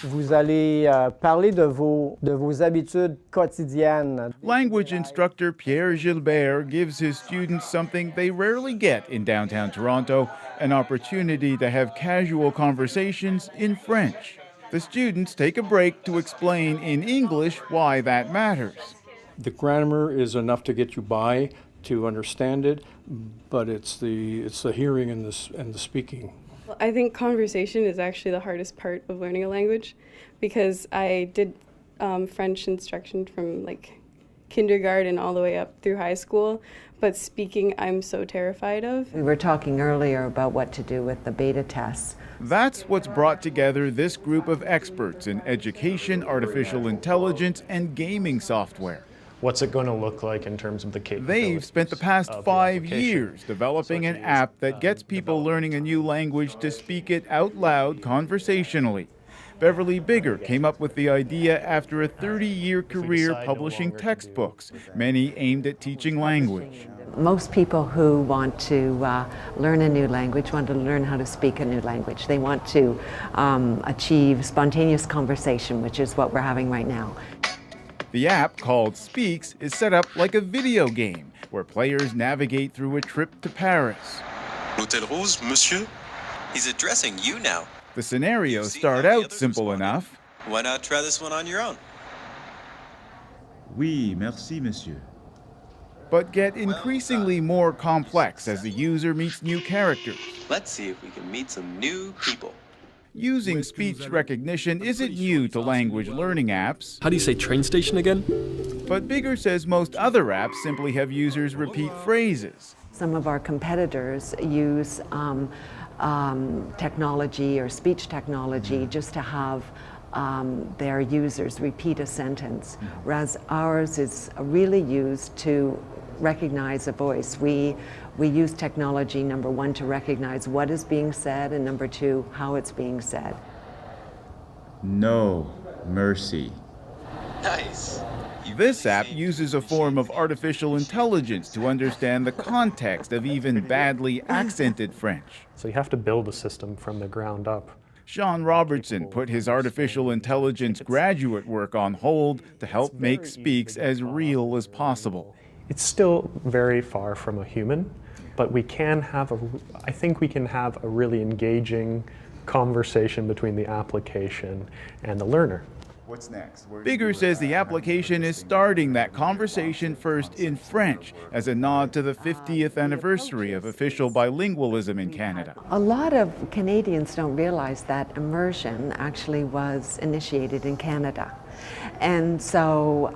Vous allez parler de vos habitudes quotidiennes. Language instructor Pierre Gilbert gives his students something they rarely get in downtown Toronto, an opportunity to have casual conversations in French. The students take a break to explain in English why that matters. The grammar is enough to get you by, to understand it, but it's the hearing and the speaking. I think conversation is actually the hardest part of learning a language, because I did French instruction from like kindergarten all the way up through high school, but speaking I'm so terrified of. We were talking earlier about what to do with the beta tests. That's what's brought together this group of experts in education, artificial intelligence, and gaming software. What's it going to look like in terms of the capabilities? They've spent the past 5 years developing an app that gets people learning a new language to speak it out loud conversationally. Beverly Bigger came up with the idea after a 30-year career publishing textbooks, many aimed at teaching language. Most people who want to learn a new language want to learn how to speak a new language. They want to achieve spontaneous conversation, which is what we're having right now. The app, called Speaks, is set up like a video game where players navigate through a trip to Paris. L'Hôtel Rose, monsieur? He's addressing you now. The scenarios start out simple enough. Why not try this one on your own? Oui, merci, monsieur. But get increasingly more complex as the user meets new characters. Let's see if we can meet some new people. Using speech recognition isn't new to language learning apps. How do you say train station again? But Bigger says most other apps simply have users repeat phrases. Some of our competitors use technology or speech technology just to have their users repeat a sentence, whereas ours is really used to recognize a voice. We use technology, number one, to recognize what is being said, and number two, how it's being said. No mercy. Nice. This app uses a form of artificial intelligence to understand the context of even badly accented French. So you have to build a system from the ground up. Sean Robertson put his artificial intelligence graduate work on hold to help make Speaks as real as possible. It's still very far from a human, but we can have I think we can have a really engaging conversation between the application and the learner. What's next? Bigger says the application is starting that conversation first in French as a nod to the 50th anniversary of official bilingualism in Canada. A lot of Canadians don't realize that immersion actually was initiated in Canada. And so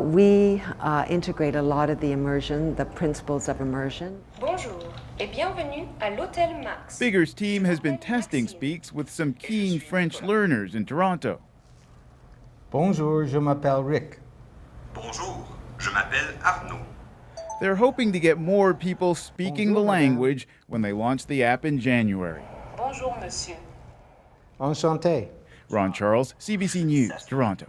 we integrate a lot of the immersion, the principles of immersion. Bonjour et bienvenue à l'Hôtel Max. Bigger's team has been testing Speaks with some keen French learners in Toronto. Bonjour, je m'appelle Rick. Bonjour, je m'appelle Arnaud. They're hoping to get more people speaking the language when they launch the app in January. Bonjour, monsieur. Enchanté. Ron Charles, CBC News, Toronto.